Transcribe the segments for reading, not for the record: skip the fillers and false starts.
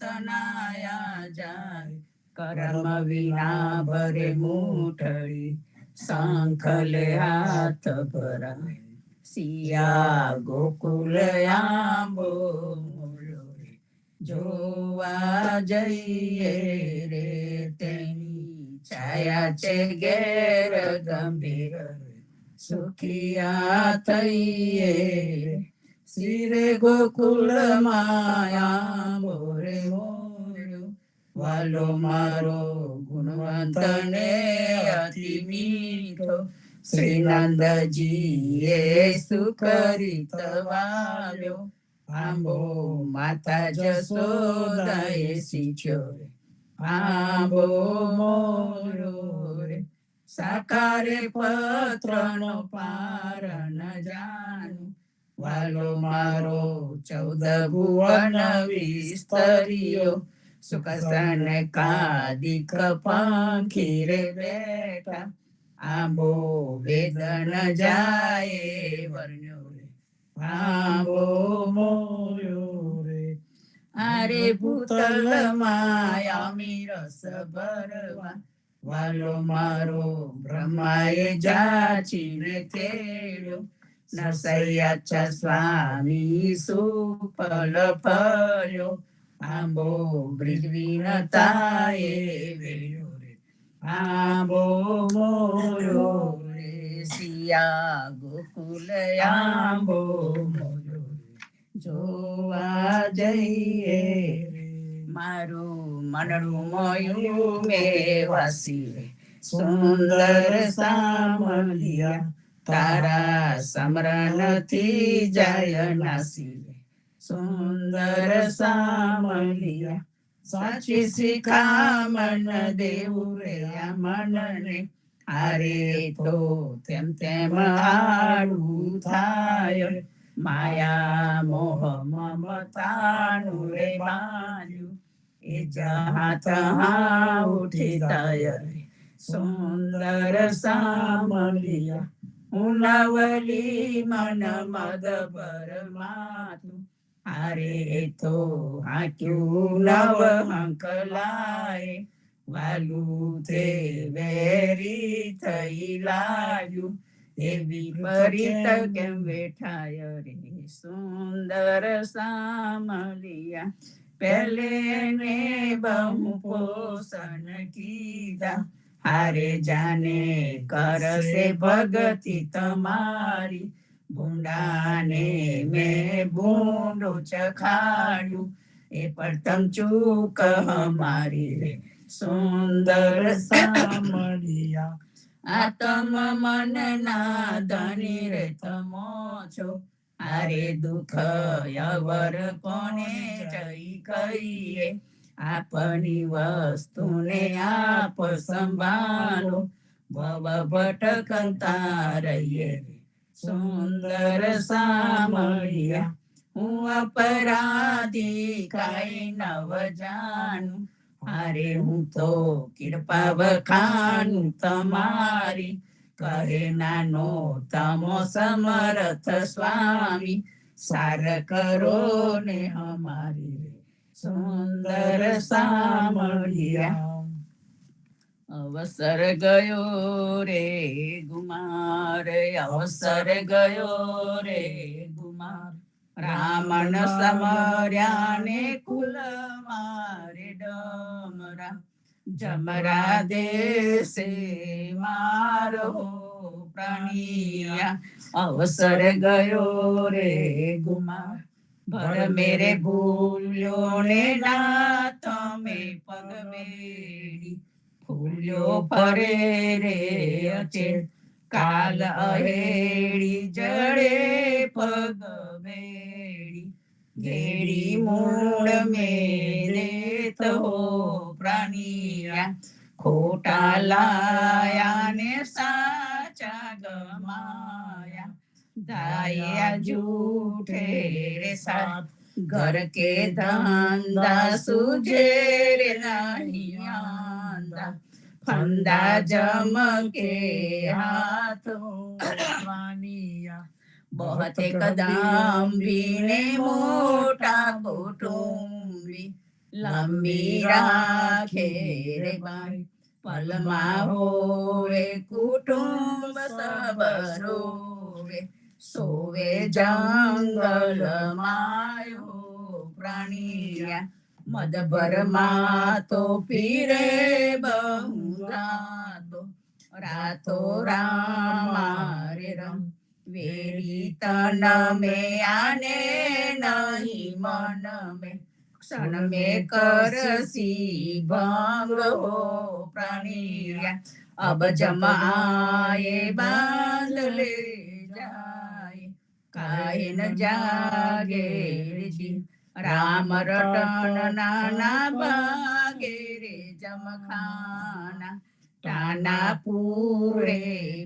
તનાયા જાય, કર્મ વિના ભરે મૂઠડી, શંખ લે હાથ ભરાય, સિયા ગોકુલ આંબો મોયો રે, જોવા જઈએ રે તેની છાયા છે ઘેર ગંભીર, સુખિયા થઈએ શ્રી ગોકુળ માયા મોરે મોર્યો, વાલો મારો ગુણવંત ને અતિ મીઠો, શ્રી નંદજીએ સુકરિત વાલ્યો, આંબો માતા જશોદાએ શીખ્યો રે, આંબો મોર્યો રે, સાકારે પત્રનો પાર ન જાણું, વાલો મારો 14 ભુવન વિસ્તર્યો, સુખસન કાદિક પાંખી રે બેઠા, આંબો વેદ ન જાય વર્ણ્યો રે, આંબો મોર્યો રે, આરે ભૂતલ માયામી રસ ભરવા, વાલો મારો બ્રહ્માએ જાચીને તેડ્યો, નરસૈયા સ્વામી સુફલ ફર્યો, આંબો બ્રિજ વિનતાએ વેર્યો રે, આંબો મોર્યો રે, સિયા ગોકુલ આંબો મોર્યો રે, જોવા જઈએ રે, મારું મનડું મોયું મેં વાસી રે, સુંદર સામલિયા, તારા સમરણથી જાય નાસી રે, સુંદર સામલિયા, સાચી શિખામણ દેવું રે આ મનને, આરે તો તેમ તેમ આડું થાય, માયા મોહ મમતાનું રે બાંધ્યું, એ જહા તહા ઉઠી જાય રે, સુંદર સામલિયા, ઉનવલી મન મદ પરમાતું, આરે તો હાક્યું નવ હંકલાય, વાલું તે વેરી થઈ લાગ્યું, એ વિપરીત કેમ બેઠાય રે, સુંદર સામલિયા, પહેલે ને બહુ પોષણ કીધા, હારે જાને કરશે ભગતિ તમારી, ભૂંડાને મેં ભૂંડું ચખાડ્યું, એ પ્રથમ ચૂક હમારી રે, સુંદર સામલિયા, આત્મ મન ના ધની રે તમો છો, આરે દુઃખ અવર કોને જઈ કહીએ, આપની વસ્તુને આપ સંભાળો, ભવ ભટકતા રહીએ રે, સુંદર સામલિયા, હું અપરાધી કાંઈ નવ જાણું, અરે હું તો કૃપા વખાણું તમારી, કહે નાનો તમો સમર્થ સ્વામી, સાર કરો ને હમારી રે, સુંદર સામલિયા, અવસર ગયો રે ગુમાર, અવસર ગયો રે ગુમાર, રામણ સમર્યા ને કુલ મારે ડમરા, જમરા દેશે મારો પ્રાણિયા, અવસર ગયો રે ગુમાર, ભર મેરે ભૂલ્યો ને ના તમે પગ મેળી, ફૂલ્યો ફરે રે અચેત, કાલ અહેડી જડે પગ મેળી, ઘેડી મૂળ મેં દેત હો પ્રાણિયા, ખોટા લાયા ને સાચા ગમાયા, ધાયા જૂઠે રે સાથ, ઘર કે ધંધા સુજે રે નહીં આંધા, ફંદા જમ કે હાથ વાનિયા, બહતે કદમ ભીને મોટા કુટુંબી, લંબી રાખે રે બાઈ પલમાં હોવે કુટુંબ સબરોવે સોવે જંગલ માયો પ્રાણીયા મદભરમાં તો પીરે બહુ રાતો રાતો રામા રે રમ વેરી તન મે આને નહીં મન મે ક્ષણ મે કરસી ભંગ હો પ્રાણીયા અબ જમાએ બાંધ લે જાય કાય ન જાગે જી રામ રટન નાના ભાગે રે જમખાના ટાના પૂરે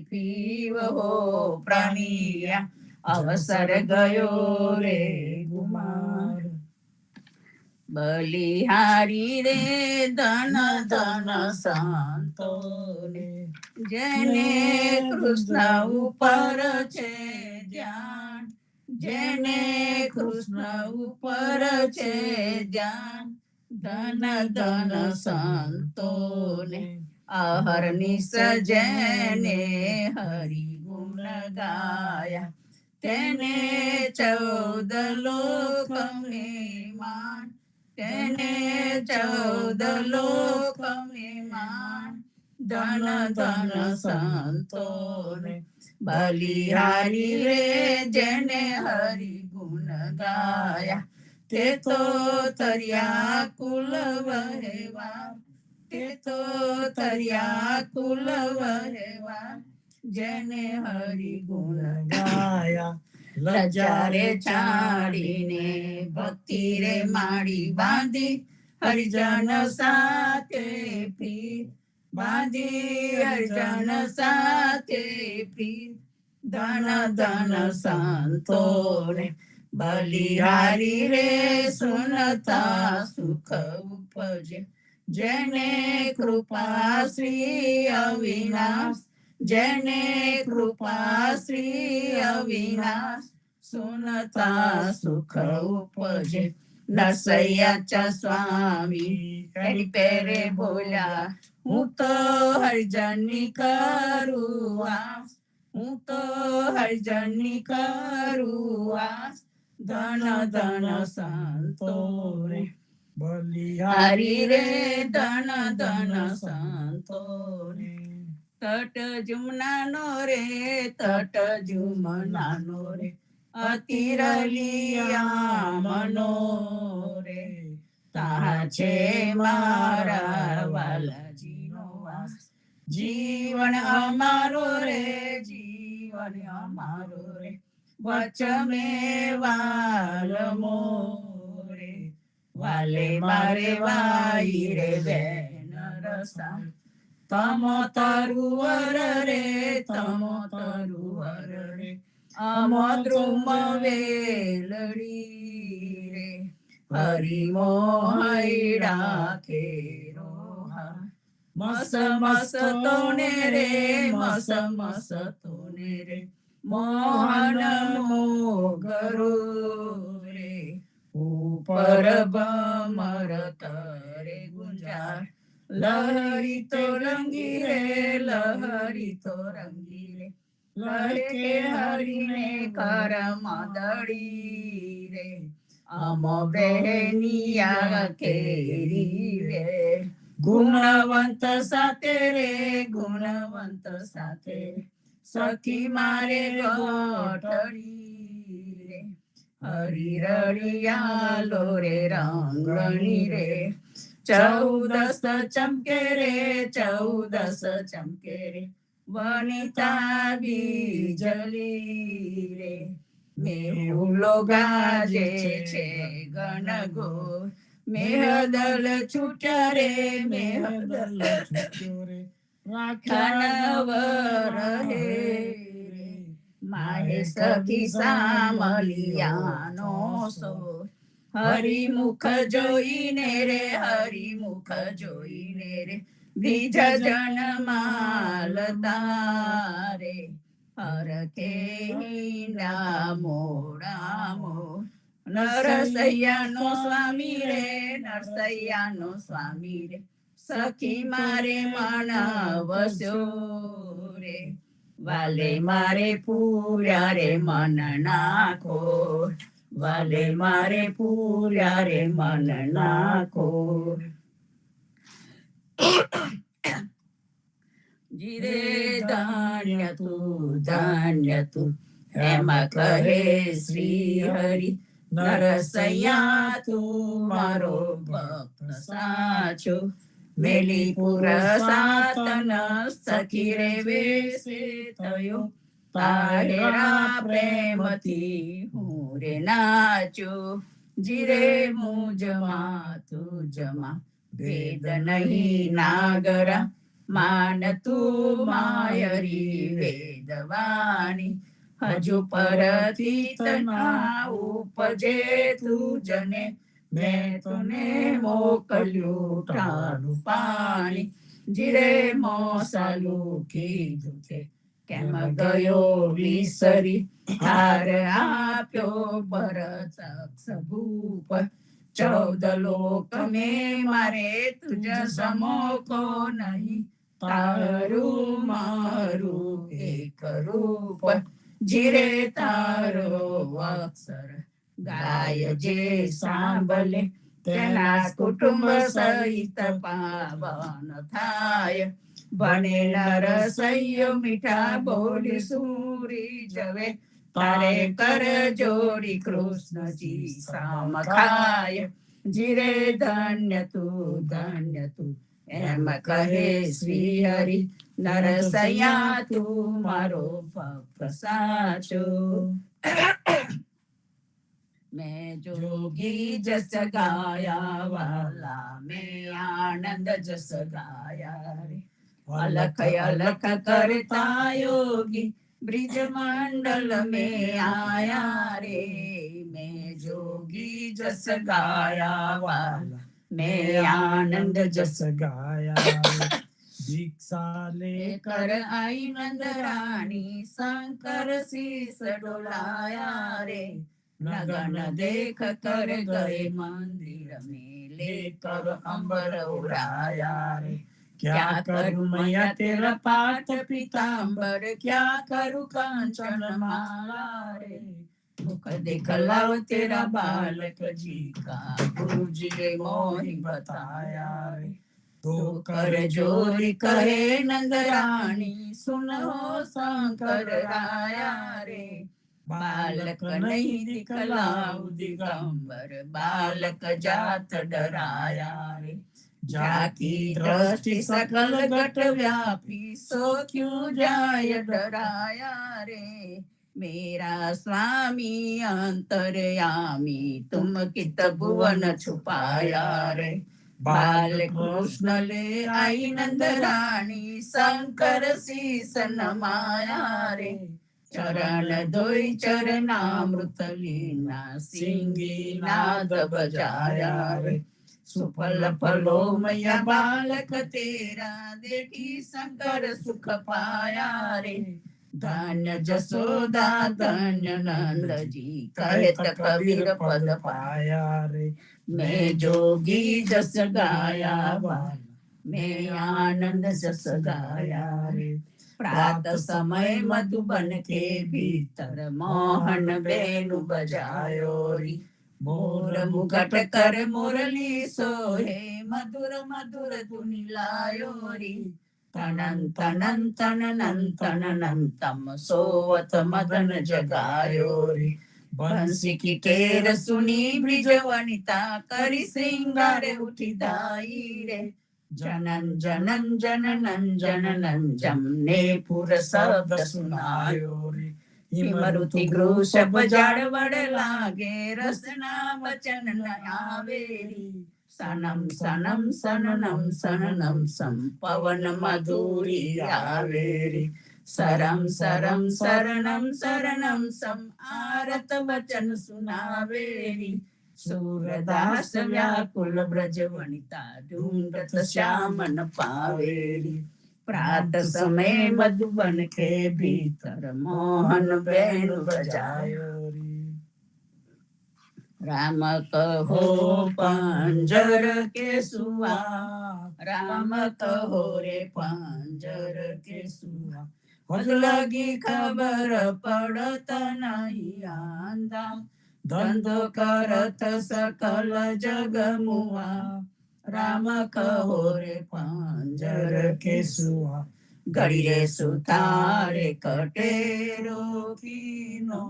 પીવ હો પ્રાણીયા અવસર ગયો રે ગુમાર બલિહારી રે ધન ધન સંતોને જેને કૃષ્ણ ઉપર છે ધ્યાન જેને કૃષ્ણ ઉપર છે ધ્યાન ધન ધન સંતોને અહરની સજને હરિ ગુણ ગાયા તેને 14 લોક મેમાન તેને 14 લોક મેમાન ધન ધન સંતોને બલિહારી રે જેને હરિ ગુણ ગાયા તે તો તર્યા કુલ વહેવા તે તો તર્યા કુલ વહેવા જેને હરિ ગુણ ગાયા લજ્જા રે છાડીને ભક્તિ રે માડી બાંધી હરિજન સાથે પ્રીત બાંધી હરિજન સાથે પ્રીત ધન ધન સંતોને બલિહારી રે સુનતા સુખ ઉપજે જેને કૃપા શ્રી અવિનાશ જેને કૃપા શ્રી અવિનાશ સુનતા સુખ ઉપજે નરસૈયા સ્વામી એની પેરે બોલ્યા હું તો હરિજનની કરું વાસ હું તો હરિજનની કરું વાસ ધન ધન સંતોને બલિહારી રે ધન ધન સંતોને તટ જુમનાનો રે તટ જુમનાનો રે અતિરલિયા મનો રે તા છે મારા વાલાજીનો વાસ જીવન અમારો રે જીવન અમારો રે વચમે વાલમો રે વાલે મારે વાઈ રે બેન રસા તમો તરુવર રે તમો તરુવર રે અમો દ્રુમ વેલડી રે હરિ મોહૈડા કેરો મસ મસ તોને રે મસ મસ તોને રે મોહન મોગરો રે ઉપર ભમર તરે ગુંજાર લહરી તો રંગી રે લહરી તો રંગી રે લહકે હરીને કરમ દડી રે અમો બહેનિયા કેરી રે ગુણવંત સાથે રે ગુણવંત સાથે સખી મારે ગોઠડી રે હરી રળિયાલો રે રંગણી રે 14 ચમકે રે 14 ચમકે રે વનિતા બીજલી રે મેહુલો ગાજે છે ગણગો મેહદલ છૂટ્યા રે મેહદલ છૂટ્યો રે રાખનવ રહે રે માહે સખી સામલિયાનો સો હરિમુખ જોઈને રે હરિમુખ જોઈને રે બીજ જન માલતા રે હરકે મોડામો નરસૈયાનો સ્વામી રે, નરસૈયાનો સ્વામી રે, સખી મારે મન વસ્યો રે, વાલે મારે પૂર્યા રે મન નાખો, વાલે મારે પૂર્યા રે મન નાખો. જીરે ધાન્ય તું એમ કહે શ્રી હરિ, નરસૈયા તું મારો ભક્ત સાચો, મેલીપુર સાતન સખી રે વેશે થયો, તારેરા પ્રેમથી હું રે નાચો. જીરે મુજમાં તું જમા વેદ નહીં નાગરા, માન તું માયરી વેદવાણી, હજુ પરથી તના ઉપજે તું જને, મેં તને મોકલ્યું ટાળું પાણી. જીરે મોસાલું કીધું તે કેમ ગયો વિસરી, હાર આપ્યો ભરત સભૂપ, 14 લોક મેં મારે તુજ સમોકો નહીં, તારું મારું એક રૂપ. જીરે તારો અક્ષર ગાય જે સાંભળે, તેના કુટુંબ સહિત પાવન થાય. ભણે નરસૈયો મીઠા બોલી સુરી જવે, તારે કર જોડી કૃષ્ણજી સામ ખાય. જીરે ધન્ય તું એમ કહે શ્રી હરિ, નરસૈયા તું મારો ભક્ત સાચો. મેં જોગી જસ ગાયા વાલા, મેં આનંદ જસ ગાયા રે, અલખ અલખ કરતા યોગી ब्रिज मंडल में आया रे। मैं जोगी जस गाया वाला, मैं आनंद जस गाया। दीक्षा लेकर आई नंद रानी, शंकर शीस डोलाया रे। नगन देख कर गए मंदिर में, लेकर अंबर उड़ाया रे। क्या करूं मैया तेरा पाठ पीतांबर, क्या करूं कांचन माला रे। मुख दिखलाओ तेरा बालक जी का, गुरु जी ने मोहि बताया रे। तो कर जोरी कहे नंद रानी, सुनो शंकर आया रे। बालक नहीं दिखलाऊ दिगंबर, बालक जात डराया रे। जाकी दृष्टि सकल घट व्यापी, सो क्यों जाय डराया रे। मेरा स्वामी अंतर्यामी, तुम कित भुवन छुपाया रे। बाल कृष्ण ले आई नंद रानी, शंकर शीस नमाया रे। चरण धोई चरणामृत लीना, सिंगी नाद बजाया रे। सुफल फलो मैया बालक तेरा, देखी शंकर सुख पाया रे। धन्य जसोदा धन्य नंद जी, कहत कबीर पद पाया रे। मैं जोगी जस गाया वाला, मैं आनंद जस गाया रे। प्रात समय मधुबन के भीतर, मोहन बेनु बजायो री। मोर मुगट कर मुरली सोहे, मधुर मधुर धुनि लायो री। तनन तनन तननन तननंतम, सोवत मदन जगायो री। बंसी की टेर सुनी ब्रिज वनिता, करी सिंगार उठी दाई रे। जनन जनन जननन जननन, जमने पुर शब्द सुनायो रे। हिमरुति ग्रोशप जाड़ वड़ लागे, रसना वचन न आवेरी। सनम सनम सननम सननम सम, पवन मधुरी आवेरी। सरम सरम शरणम शरणम सम, आरत वचन सुनावेरी। सूरदास व्याकुल ब्रज वनिता, ढूंढत श्याम न पावेरी। प्रात समय मधुबन के भीतर, मोहन बेनु बजायो री। राम कहो पंजर के सुआ, राम कहो रे पंजर के सुआ, हज लगी खबर पड़त नहीं आंदा, धंधो करत सकल जग मुआ, राम कहो रे पंजर के सुआ, घड़ी रे सुतारे कटेरो कीनो,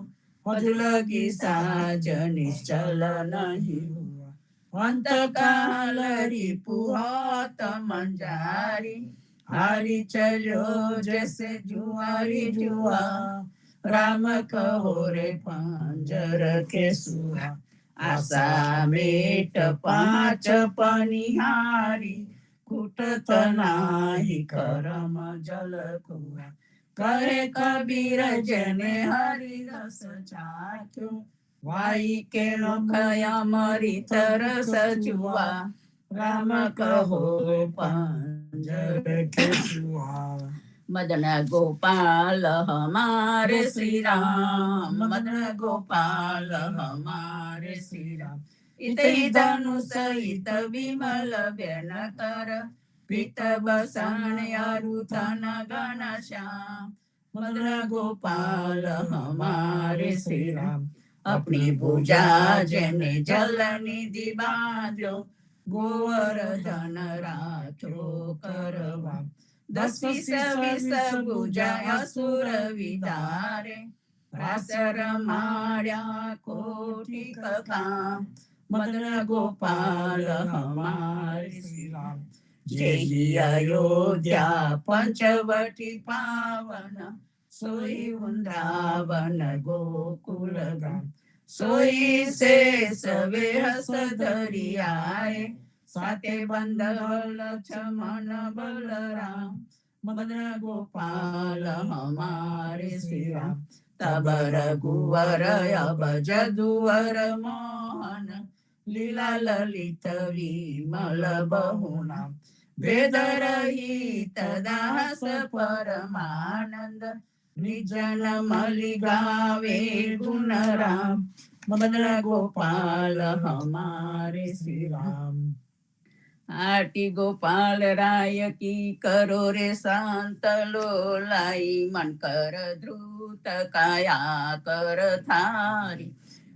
हज लगी साज निश्चल नहीं हुआ, अंत काल रिपुहात मंजारी, हारी चलो जैसे जुआरी जुआ, राम कहो रे पंजर के सुआ, आशा मेट पाँच पनिहारी, कुटत नाही करम जल कुआ, कहे कबीर जने हरि रस चाख्यो, वाई के नोखया मरी तरस जुआ, राम कहो पंजर के सुआ। मदन गोपाल हमारे श्री राम, मदन गोपाल हमारे श्री राम, इत धनुष इत विमल व्यन कर, पीत बसन अरु धन गण श्याम, मदन गोपाल हमारे श्री राम, अपनी भुजा जने जल निधि बांधो, गोवर्धन राखो करवा, 10 20 भुजा असुर विदारे, रासर माड्या कोटि काम, मदन गोपाल हमारे श्री राम, जेहि अयोध्या पंचवटी पावन, सोई वृंदावन गोकुल धाम, सोई शेष वेहस धरि आए, साते बंधल लक्ष्मण बलराम, मदन गोपाल हमारे श्री राम, तब रघुवर अब जदुवर मोहन, लीला ललित विमल बहुना, वेद रहित दास परमानंद, निजन मलि गावे गुण राम, मदन गोपाल हमारे श्री राम। आरती गोपाल राय की करो रे शांत लोलाई, मन कर द्रुत काया कर थारी,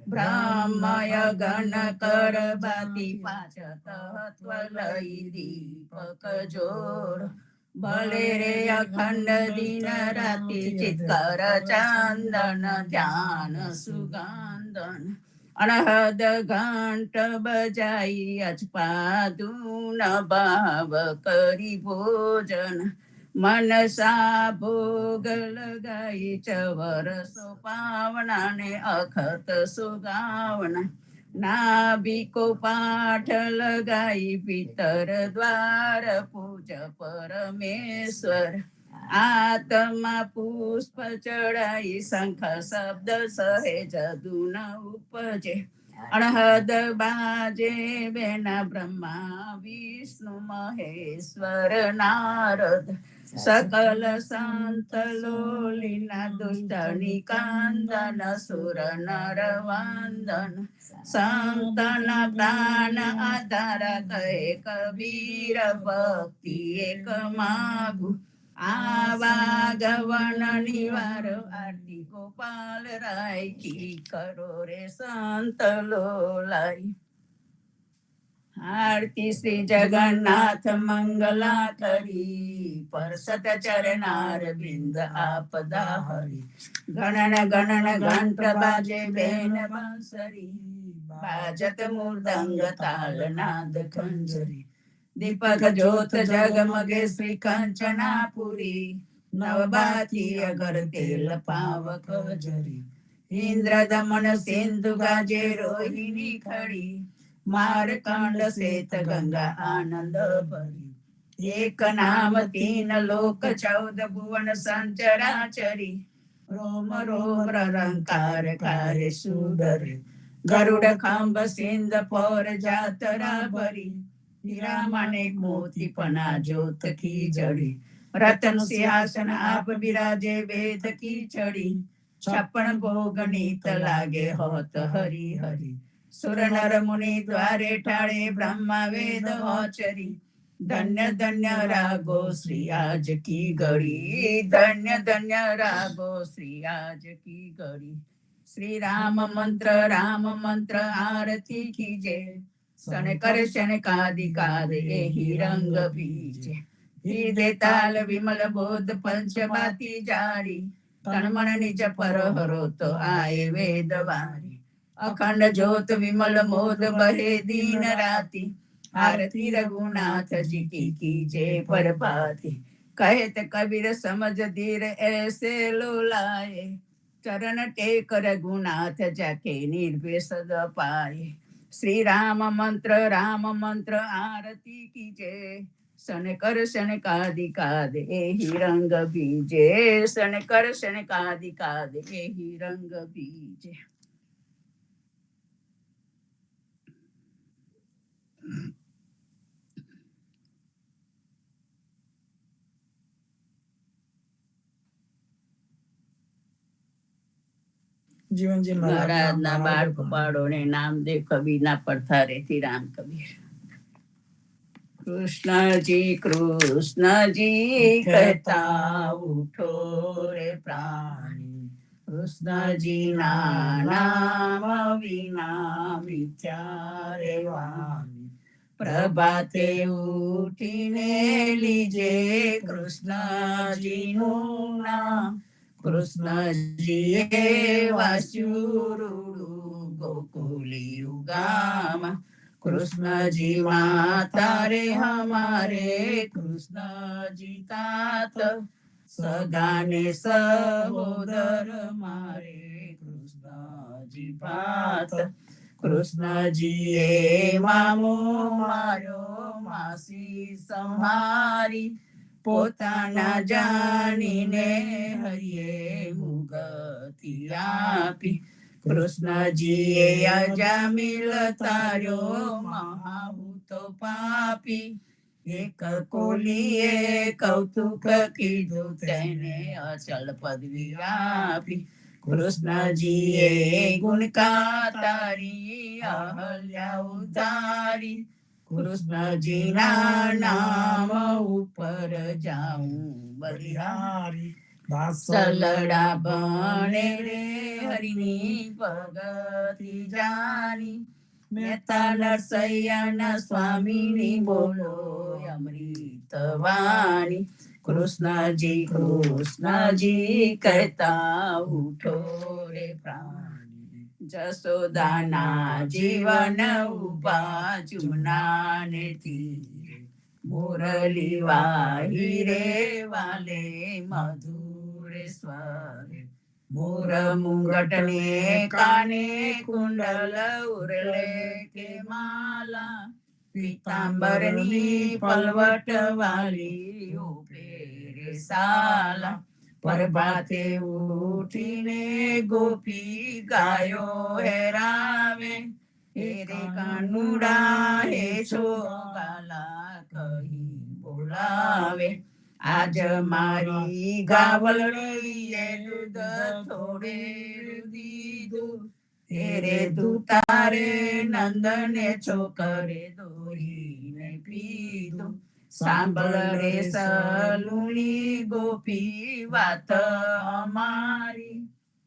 ब्रह्मय गण कर बाती पाँच तत्व लई दीपक जोर, भले रे अखंड दिन राति चित्कर चंदन ध्यान सुगंधन, अनहद घंट बजाई अचपादून भाव करी भोजन, मनसा भोग लगाई चवर सुपावना ने अखत सुगावना, नाभि को पाठ लगाई पितर द्वार पूज परमेश्वर, आत्मा पुष्प चढ़ाई शंख शब्द सहेज दून उपजे, अनहद बाजे बेना ब्रह्मा विष्णु महेश्वर नारद, सकल संत लोलिना दुष्ट निकांदन सुर नर वंदन, संतन प्राण आधार कहे कबीर भक्ति एक मागु, आवागवन निवार, आरती गोपाल राय की करो रे संत लोलाई। आरती श्री जगन्नाथ मंगला करी, परसत चरणार बिंद आपदा हरी, गणन गणन घंट बाजे बेन बांसरी, बाजत मृदंग ताल नाद खंजरी, दीपक ज्योत जगमगे श्री कंचनापुरी, नवबाती अगर तेल पावक जरी, इंद्र दमन सिंधु गाजे रोहिणी खड़ी, मारकांड श्वेत गंगा आनंद भरी, एक नाम तीन लोक 14 भुवन संचराचरी, रोम रोम रंकार कारे सुदरे, गरुड़ खंभ सिंध पौर जातरा भरी, हीरा माणिक मोती पना ज्योत की जड़ी, रतन सिंहासन आप विराजे वेद की छड़ी, 56 भोग नीत लागे होत हरि हरि, સુર નર મુનિ દ્વારે ઠાળે બ્રહ્મા વેદ હોચરી ધન્ય ધન્ય રાગો શ્રી આજ કી ઘડી ધન્ય ધન્ય રાગો શ્રી આજ કી ઘડી શ્રી રામ મંત્ર આરતી કીજે સને કરે શને કાદી કાદ એહી રંગ બીજે હૃદય તાલ વિમલ બોધ પંચ બાતી જારી તન મન નિજ પર હરો તો આય વેદ વારી અખંડ જ્યોત વિમલ મોદ બહે દીન રાતી आरती रघुनाथ जी की कीजे परपाती कहत कबीर समझ धीर ऐसे लोलाए चरण टेक रघुनाथ जाके निर्भय सद पाए श्री राम मंत्र आरती कीजे सन कर सन कादि काद एहि रंग बीजे सन कर सन कादि काद एहि रंग बीजे જીવનજી મહારાજના બાળ કપાળોને નામદેવ કબીરના પડથારેથી રામ કબીર કૃષ્ણજી કહેતા ઉઠો રે પ્રાણી કૃષ્ણજી ના નામ વિના મિથ્યા રે વાણી પ્રભાતે ઉઠીને લીજે કૃષ્ણજી નું નામ કૃષ્ણજીએ વાસ્યુરુડું ગોકુલિયું ગામ કૃષ્ણજી માતા રે હમારે કૃષ્ણજી તાત સદાને સહોદર મારે કૃષ્ણજી પાત કૃષ્ણજીએ મામો માર્યો માસી સંહારી પોતાના જાણીને હરિયે મુગતિ આપી કૃષ્ણજીએ અજામિલ તાર્યો મહાભૂતો પાપી એક કોલીએ કૌતુક કીધું તેને અચલ પદવી આપી કૃષ્ણજીએ ગુણકા તારી અહલ્યા ઉતારી કૃષ્ણજી ના નામ ઉપર જાઉં બલિહારી સલડા બને રે હરિની ભગતિ જાની મહેતા નરસૈયાના સ્વામીની બોલો અમૃત વાણી કૃષ્ણજી કહેતા ઉઠો રે પ્રાણી જસોદાના જીવન ઉભા જુમના ને તીરે મુરલી વાહી રે વાલે મધુર સ્વરે મોર મુંગટ ને કાને કુંડલ ઉરલે કે માલા પીતાંબરની પલવટ વાલી ઉપેરે સાલા પ્રભાતે ઉઠીને ગોપી ગાયો હેરાવે હેરે કાનુડા હે છોગાલા કહી બોલાવે આજ મારી ગાવલડીએ દૂધ થોડે દીધું હેરે દૂતારે નંદને છોકરે દોહીને પીધું સાંભળ રે સલુણી ગોપી વાત અમારી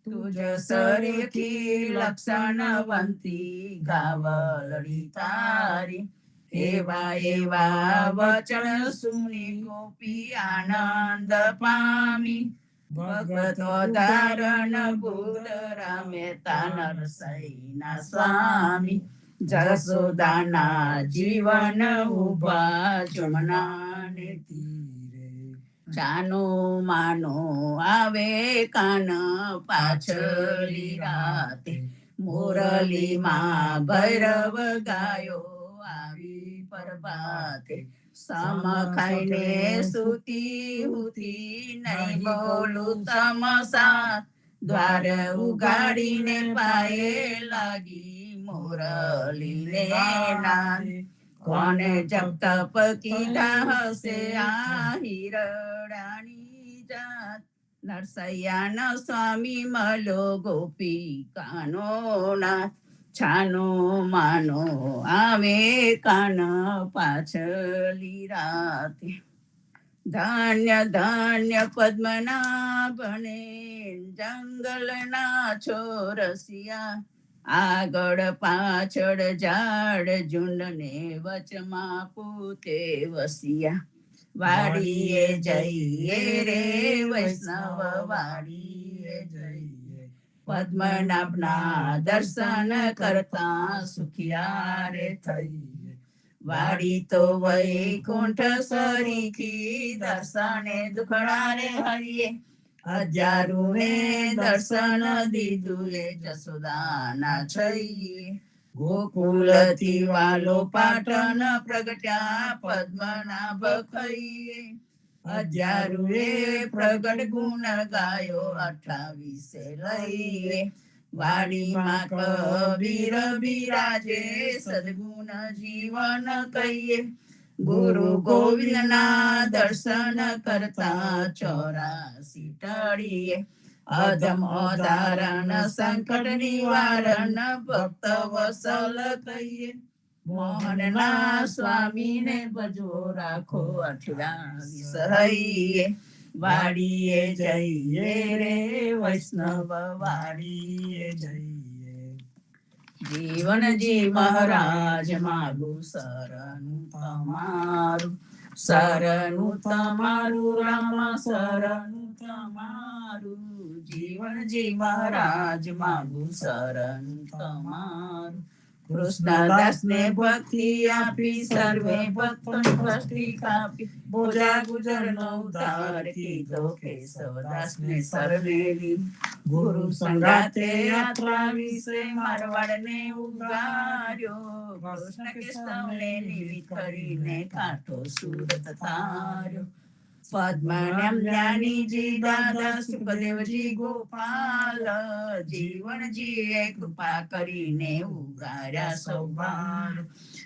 તુજ સરેખી લક્ષણવંતી ગાવલડી તારી એવા એવા વચન સુની ગોપી આનંદ પામી ભગતો ધારણ બુદ્ધ રામે નરસૈના સ્વામી જસોદાના જીવન ઉભા જમના ને તીરે જાનો માનો આવે કાન પાછલી રાતે મોરલી માં ભૈરવ ગાયો આવી પ્રભાતે સમ ખાઈને સુતી હુતી નહીં બોલું તમસા દ્વાર ઉગાડીને પાયે લાગી મોરલી ને નાને કોને જપ તપ કીધા હશે આ હિરડાની જાત નરસૈયાનો સ્વામી મળ્યો ગોપી કાનો નાથ છાનો માનો આવે કાન પાછલી રાતે. ધાન્ય ધાન્ય પદ્મનાભને જંગલના છોરસિયા. આગળ પાછળ ઝાડ ઝુંડને વચમાં પૂતે વસિયા. વાડીએ જઈએ રે વૈષ્ણવ વાડીએ જઈએ. પદ્મનાભના દર્શન કરતા સુખિયા રે થઈએ. વાડી તો વૈકુંઠ સરીખી દર્શને દુખડા રે હરિએ. હજારું હે દર્શન દીધું એ જસોદાના છઈએ. ગોકુલથી વાલો પાટણ પ્રગટ્યા પદ્મનાભ ખઈએ. હજારું હે પ્રગટ ગુણ ગાયો 28 લઈએ. વાડીમાં કબીર બિરાજે સદગુણ જીવન કહીએ. ગુરુ ગોવિંદના દર્શન કરતા 84 ટળીએ. અધમ ધારણ સંકટ નિવારણ ભક્ત વસલ કહીએ. મોહનના સ્વામીને ભજો રાખો 28 હૈયે. વાડીએ જઈએ રે વૈષ્ણવ વાડીએ જઈએ. જીવનજી મહારાજ માગું શરણું તમારું. શરણું તમારું રામ શરણું તમારું. જીવનજી મહારાજ માગું શરણું તમારું. કૃષ્ણદાસને ભક્તિ આપી સર્વે ભક્તોની ભક્તિ કાપી. બોજા ગુજરનો ઉદ્ધાર કીધો કેશવદાસને શરણે લીધો. ગુરુ સંગાતે યાત્રા વિશે મારવાડને ઉગાર્યો. કૃષ્ણ કેશવને નિમિત્ત કરીને કાંઠો સુરત તાર્યો. પદ્મનાભ જ્ઞાનીજી દાદા સુખદેવજી ગોપાલ જીવનજીએ કૃપા કરીને ઉગાર્યા સૌભાન.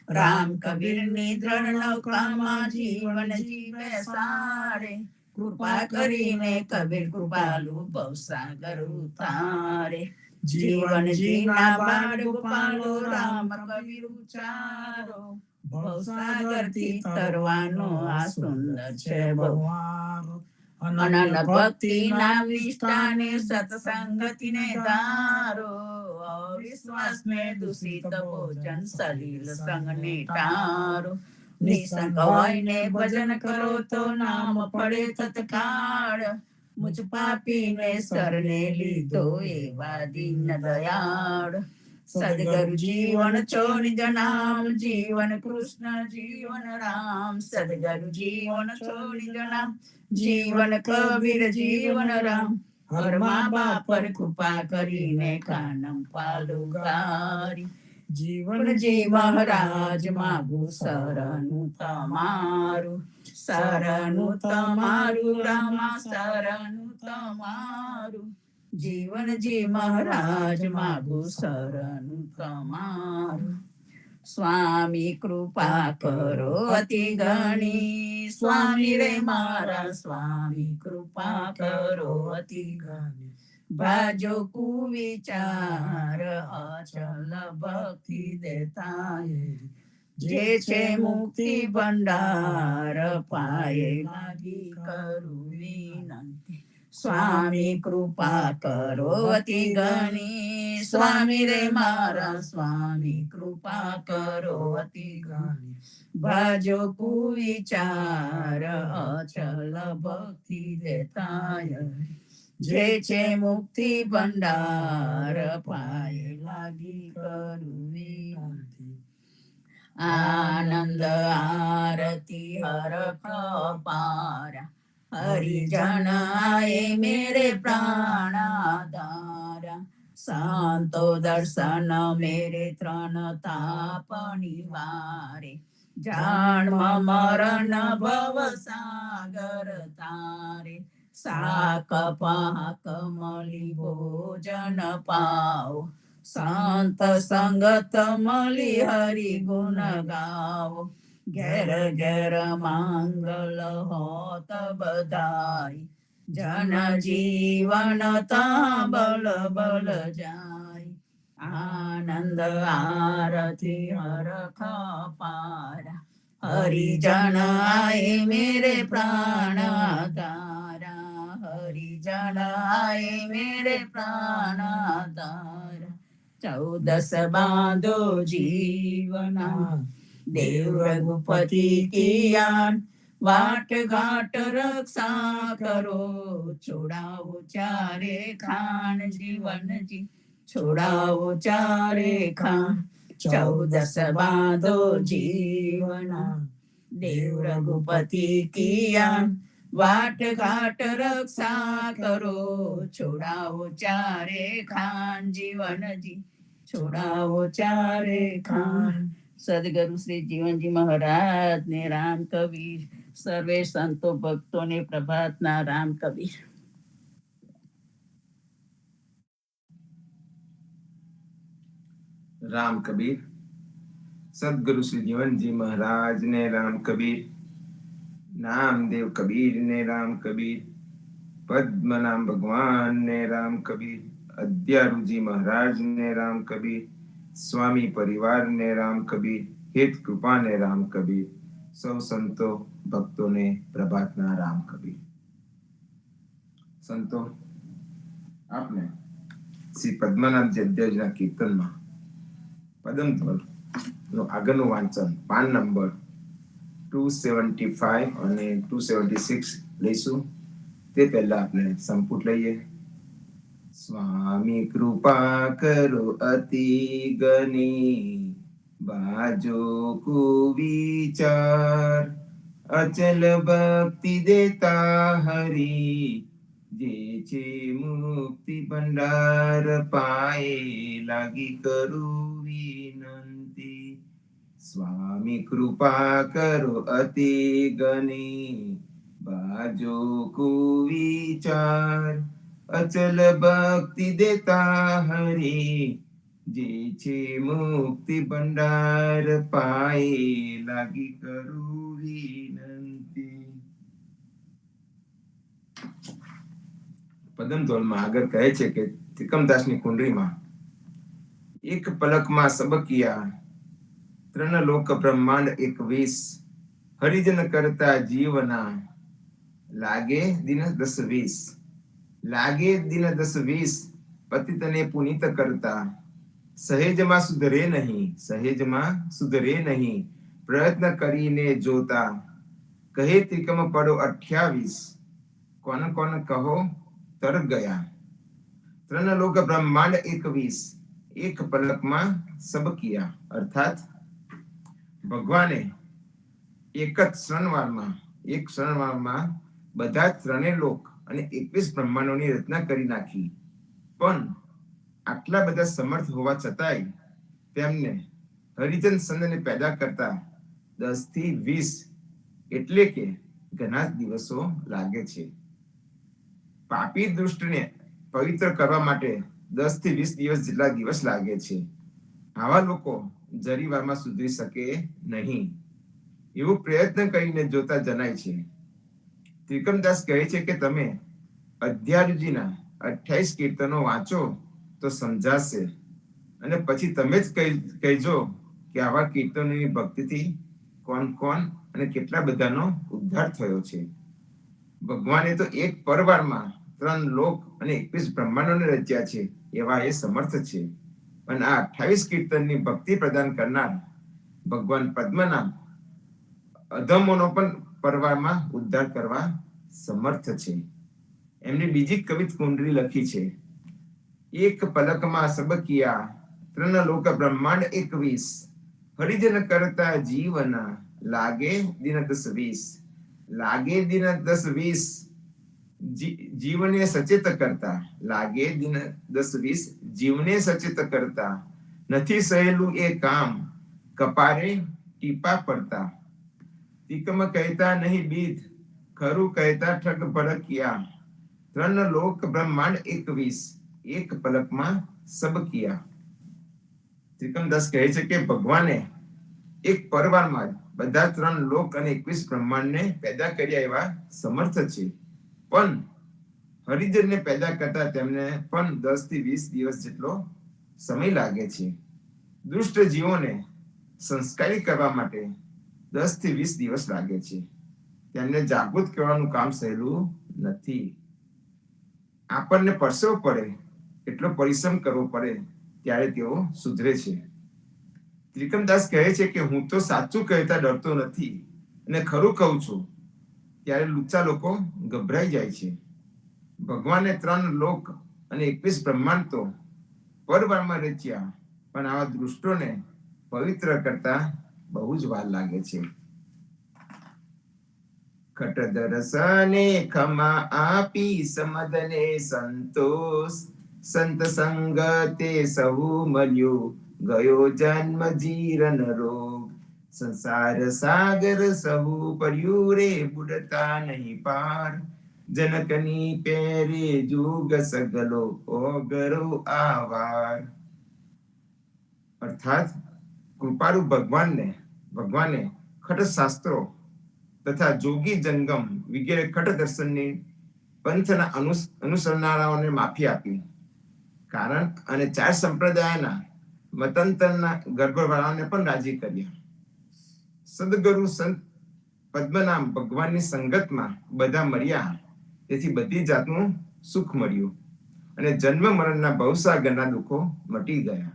રામ કબીરની દ્રઢ નૌકામાં જીવનજી બેસાડે. કૃપા કરીને કબીર કૃપાલુ ભવસાગર ઉતારે. જીવનજીના બાળ ગોપાલો રામ કબીર ઉચારો. ભવસાગરથી તરવાનો આ સુંદર છે બહુવારો. અનન ભક્તિના વિષ્ટાને સત્સંગતિને ધારો. અવિશ્વાસ મેં દૂષિત ભોજન સલીલ સંગને ટારો. નિસંગ હોઈને ભજન કરો તો નામ પડે તત્કાળ. મુજ પાપીને શરણે લીધો એવા દીન દયાળ. સદગુરુ જીવન છો નિજ નામ જીવન કૃષ્ણ જીવન રામ. સદગુરુ જીવન છો નિજ નામ જીવન કબીર જીવન રામ. હર મા બાપ પર કૃપા કરીને કાનમ પાલુગારી. જીવનજી મહારાજ માગું શરણું તમારું. શરણું તમારું રામા શરણું તમારું. જીવનજી મહારાજ માગું શરણું તમારું. સ્વામી કૃપા કરો અતિ ઘણી. સ્વામી રે મારા સ્વામી કૃપા કરો અતિ ઘણી. ભાજો કુવિચાર અચલ ભક્તિ દેતા. જે છે મુક્તિ ભંડાર પાયે લાગી કરું વિનંતી. સ્વામી કૃપા કરો અતિ ઘણી. સ્વામી રે મારા સ્વામી કૃપા કરો અતિ ઘણી. ભાજો કુવિચાર અચલ ભક્તિ દેતા. જે છે મુક્તિ ભંડાર પાયે લાગી કરું વિનંતી. આનંદ આરતી હરખ પારા. હરિજન આયે મેરે પ્રાણ આધારા. સંતો દર્શન મેરે ત્રણ તાપ નિવારે. જાણ્મ મરણ ભવ સાગર તારે. શાક પાક મળી ભોજન પાઓ. સંત સંગત મળી હરિ ગુણ ગાઓ. ઘેર ઘેર માંગલ હોત બધાઈ. જન જીવન તા બલ બલ જાય. આનંદ આરતી હરખ પારા, હરિજન આए मेरे प्राण तारा, हरिजन आए मेरे प्राण तारा। 14 बांधो जीवना देव रघुपति किया, वाट घाट रक्षा करो, छोड़ाओ चारे खान जीवन जी, छोड़ाओ चारे खान। 14 बांधो जीवना देव रघुपति किया, वाट घाट रक्षा करो, छोड़ाओ चारे खान जीवन जी, छोड़ाओ चारे खान। सदगुरु श्री जीवन जी महाराज ने राम कबीर, सर्वे संतो भक्तों ने प्रभात ना राम कबीर। राम कबीर। सदगुरु श्री जीवन जी महाराज ने राम कबीर, नामदेव कबीर ने राम कबीर, पद्मनाम भगवान ने राम कबीर, अद्यारू जी महाराज ने राम कबीर, स्वामी परिवार ने राम कबीर, हित कृपा ने राम कबीर, सौ संतो भक्तों ने प्रभातना राम कबीर। संतो आपने श्री पद्मनाभ जी अद्यारूना कीर्तनमा पदम ध्वल આગળનું વાંચન પાન નંબર 275 અને 276 લઈશું। તે પહેલા આપણે સંપુટ લઈએ। સ્વામી કૃપા કરો અતિ ગની, બાજો કુવિચાર, અચલ ભક્તિ દેતા હરી, જે છે મુક્તિ ભંડાર પાએ લાગી કરું વિનંતી। स्वामी कृपा करो अति गनी, बाजो कुविचार, अचल भक्ति देता हरि, जे छे मुक्ति भंडार पाए लागी करू विनंती। પદમધોલમાં આગળ કહે છે કે ત્રિકમદાસની કુંડળીમાં એક પલકમાં સબકિયા, ત્રણ લોક બ્રહ્માંડ 21, હરિજન કરતા જીવના, લાગે દિન 10-20, લાગે દિન 10-20, પતિતને પુનિત કરતા, સહેજમાં સુધરે નહીં, સહેજમાં સુધરે નહીં, પ્રયત્ન કરીને જોતા, કહે ત્રિકમ પડો 28, કોન કોન કહો તર ગયા। ત્રણ લોક બ્રહ્માંડ 21, એક પલકમાં સબકિયા, અર્થાત ભગવાને એક જ ક્ષણવારમાં બધા ત્રણેય લોક અને 21 બ્રહ્માંડોની રચના કરી નાખી। પણ આટલા બધા સમર્થ હોવા છતાંય તેમને હરિજન સંતને પેદા કરતા 10 થી 20 એટલે કે ઘણા દિવસો લાગે છે। પાપી દુષ્ટને પવિત્ર કરવા માટે 10 થી 20 દિવસ જેટલા દિવસ લાગે છે। આવા લોકો જરીવારમાં સુધરી શકે નહીં એવું પ્રયત્ન કરીને જોતા જણાય છે। ત્રિકમદાસ કહે છે કે તમે અદ્યારુજીના 28 કીર્તનો વાંચો તો સમજાશે, અને પછી તમે જ કહેજો કે આવા કીર્તનોની ભક્તિથી કોણ કોણ અને કેટલા બધાનો ઉદ્ધાર થયો છે। ભગવાને તો એક પરવારમાં 3 લોક અને 21 બ્રહ્માંડોને રચ્યા છે, એવા એ સમર્થ છે। અને આ 28 કીર્તનની ભક્તિ પ્રદાન કરનાર ભગવાન પદ્મનાભ અધમોનો પણ પરવારમાં ઉદ્ધાર કરવા સમર્થ છે। એમની બીજી કવિત કુંડળી લખી છે, એક પલકમાં સબકિયા, ત્રણ લોક બ્રહ્માંડ 21, હરિજન કરતા જીવના, લાગે દિન 10-20, લાગે દિન 10-20, જીવને સચેત કરતા, લાગે દિન 10-20, જીવને સચેત કરતા, નથી સહેલું એ કામ, કપારે ટીપા પડતા, તિકમ કહેતા નહીં બીજ, ખરું કહેતા ઠગ ભડકિયા, ત્રણ લોક બ્રહ્માંડ 21, એક પલકમાં સબકિયા। ત્રિકમદાસ કહે છે કે ભગવાને એક પરવારમાં બધા 3 લોક અને 21 બ્રહ્માંડને પેદા કર્યા એવા સમર્થ છે। પણ હરિજનને પેદા કરતા તેમને પણ 10 થી 20 દિવસ જેટલો સમય લાગે છે. દુષ્ટ જીવોને સંસ્કારી કરવા માટે 10 થી 20 દિવસ લાગે છે. તેમને જાગૃત કરવાનું કામ સહેલું નથી. આપણને પરસેવો પડે એટલો પરિશ્રમ કરવો પડે ત્યારે તેઓ સુધરે છે. ત્રિકમદાસ કહે છે કે હું તો સાચું કહેતા ડરતો નથી અને ખરું કહું છું. ત્યારે લુચ્ચા લોકો ગભરાઈ જાય છે. ભગવાને 3 લોક અને 21 બ્રહ્માંડ તો પરવારમાં રચ્યા, પણ આવા દુષ્ટોને પવિત્ર કરતા બહુ જ વાર લાગે છે. ખટ દર્શને ખમા આપી સમદને સંતોષ, સંત સંગતે સહુ મળ્યો ગયો જન્મ જીરન રોગ. સંસાર સાગર સહુ પડ્યું રે બુડતા નહીં પાર, જનકની પેરે જુગ સગલો ઓગરો આવાર. અર્થાત કૃપાળુ ભગવાને ખટ શાસ્ત્રો તથા જોગી જંગમ વગેરે ખટ દર્શનની પંથના અનુસરનારાઓને માફી આપી. કારણ અને 4 સંપ્રદાયના મતાંતરના ગર્ભવાળાને પણ રાજી કર્યા. સદગુરુ સંત પદ્મનામ ભગવાનની સંગતમાં બધા મર્યા, તેથી બધી જાતનું સુખ મળ્યું અને જન્મ મરણના ભવસાગરના દુઃખો મટી ગયા.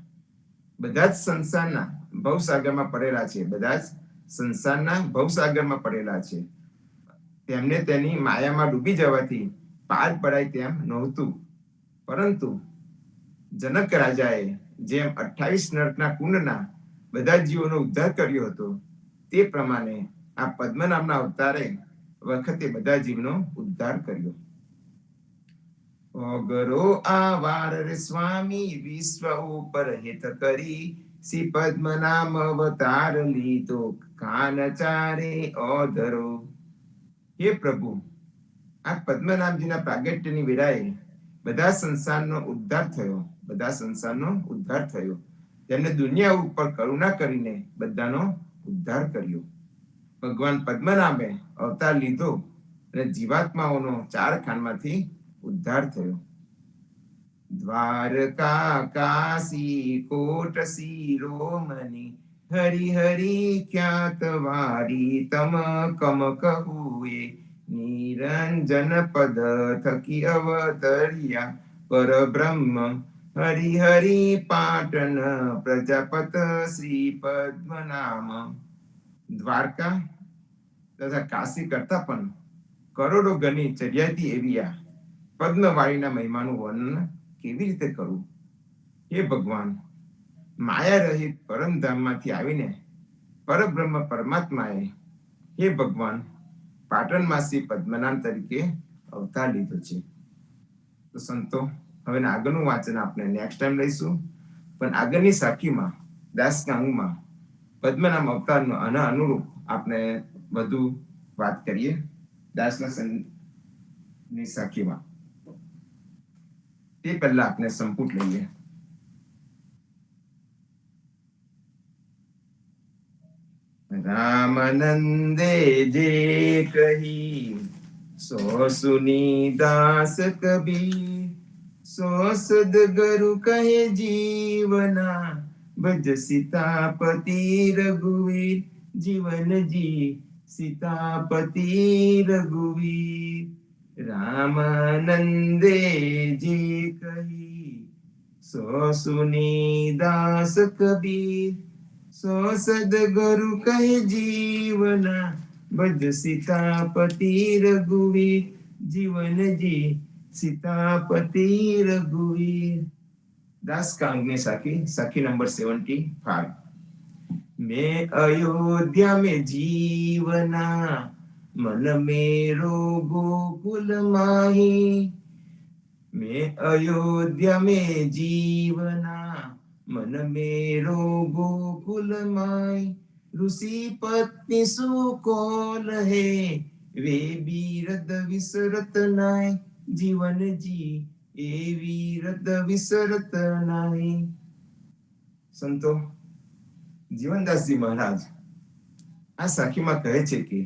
બધા જ સંસારના ભવસાગરમાં પડેલા છે. તેમને તેની માયામાં ડૂબી જવાથી પાર પડાય તેમ નહોતું. પરંતુ જનક રાજાએ જેમ 28 નરકના કુંડના બધા જીવોનો ઉદ્ધાર કર્યો હતો, તે પ્રમાણે આ પદ્મનાભના અવતારે વખતે બધા જીવનો ઉદ્ધાર કર્યો. ઓગરો આવાર રે સ્વામી વિશ્વ ઉપર હિત કરી, શ્રી પદ્મનામ અવતાર લીધો કાન ચારે ઓધરો. હે પ્રભુ, આ પદ્મનાભજીના પ્રાગટ્યની વેળાએ બધા સંસારનો ઉદ્ધાર થયો. તેમને દુનિયા ઉપર કરુણા કરીને બધાનો ઉદ્ધાર કર્યો. ભગવાન પદ્મનાભે અવતાર લીધો અને જીવાત્માઓનો 4 ખાનમાંથી ઉદ્ધાર થયો. દ્વારકા કાશી કોટ શિરોમણી, હરિ હરિ ખ્યાત વારી તમ કમ કહુએ, નિરંજન પદ થકી અવતર્યા પરબ્રહ્મ, હરિ હરિ પાટન પ્રજાપત શ્રી પદ્મનામ. દ્વારકા તથા કાશી કરતા પણ કરોડો ગણી ચડિયાતી એવી આ પદ્મવાળીના મહિમાનું વર્ણન કેવી રીતે કરવું? હે ભગવાન, માયા રહિત પરમધામમાંથી આવીને પરબ્રહ્મ પરમાત્માએ હે ભગવાન પાટણમાં શ્રી પદ્મનાભ તરીકે અવતાર લીધો છે. તો સંતો, હવે આગળનું વાંચન આપણે નેક્સ્ટ ટાઈમ લઈશું. પણ આગળની સાખીમાં દાસકાંગમાં પદ્મનાભ અવતારનો આના અનુરૂપ આપણે વધુ વાત કરીએ દાસની સાખીમાં. તે પહેલા આપણે સંપુટ લઈએ. રામાનંદે જે કહી સો સુની દાસ કબીર, સો સદગુરુ કહે જીવના, ભજ સીતાપતિ રઘુવીર, જીવન જી સીતાપતિ રઘુવીર. રામાનંદે જે કહી સો સુની દાસ કબીર, સો સદગુરુ કહે જીવના, ભજ સીતાપતિ રઘુવીર, જીવન જી સીતાપતિ રઘુવીર. દાસકાંગની સાખી નંબર 75. मैं अयोध्या में जीवना, मन मेरो गोकुल माही. मैं अयोध्या में जीवना, मन मेरो गोकुल माही. ऋषि पत्नी सुकोल है, वे बीरद विसरत नाय, जीवन जी ए वीरद विसरत नाय. संतो, जीवनदासजी महाराज આ સાખીમાં કહે છે કે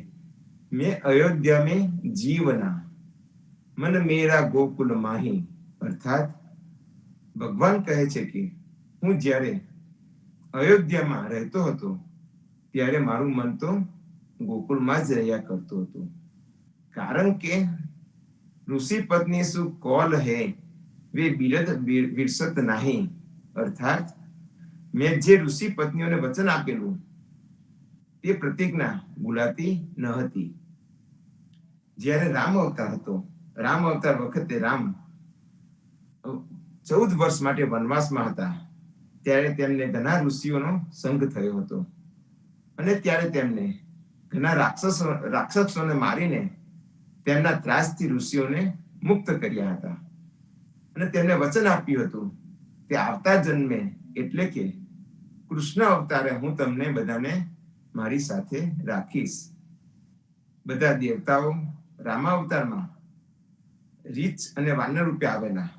મેં અયોધ્યા में जीवना, मन मेरा गोकुल माही. અર્થાત ભગવાન કહે છે કે હું જ્યારે અયોધ્યામાં રહેતો હતો ત્યારે મારું મન તો ગોકુળમાં જ રહ્યા કરતું હતું, કારણ કે ઋષિ પત્ની શું કોલ હે વે બિરદ બિરસત નહીં, અર્થાત મેં જે ઋષિ પત્નીઓને વચન આપેલું તે પ્રતિજ્ઞા ભૂલાતી ન હતી. જ્યારે રામ અવતાર હતો, રામ અવતાર વખતે રામ 14 વર્ષ માટે વનવાસમાં હતા, ત્યારે તેમને ઘણા ઋષિઓનો સંગ થયો હતો અને ત્યારે તેમને ઘણા રાક્ષસોને મારીને તેમના ત્રાસથી ઋષિઓને મુક્ત કર્યા હતા અને તેમને વચન આપ્યું હતું કે આવતા જન્મે એટલે કે કૃષ્ણ અવતારે હું તમને બધાને મારી સાથે રાખીશ. બધા દેવતાઓ રામાવતારમાં રીછ અને વાનર રૂપે આવેલા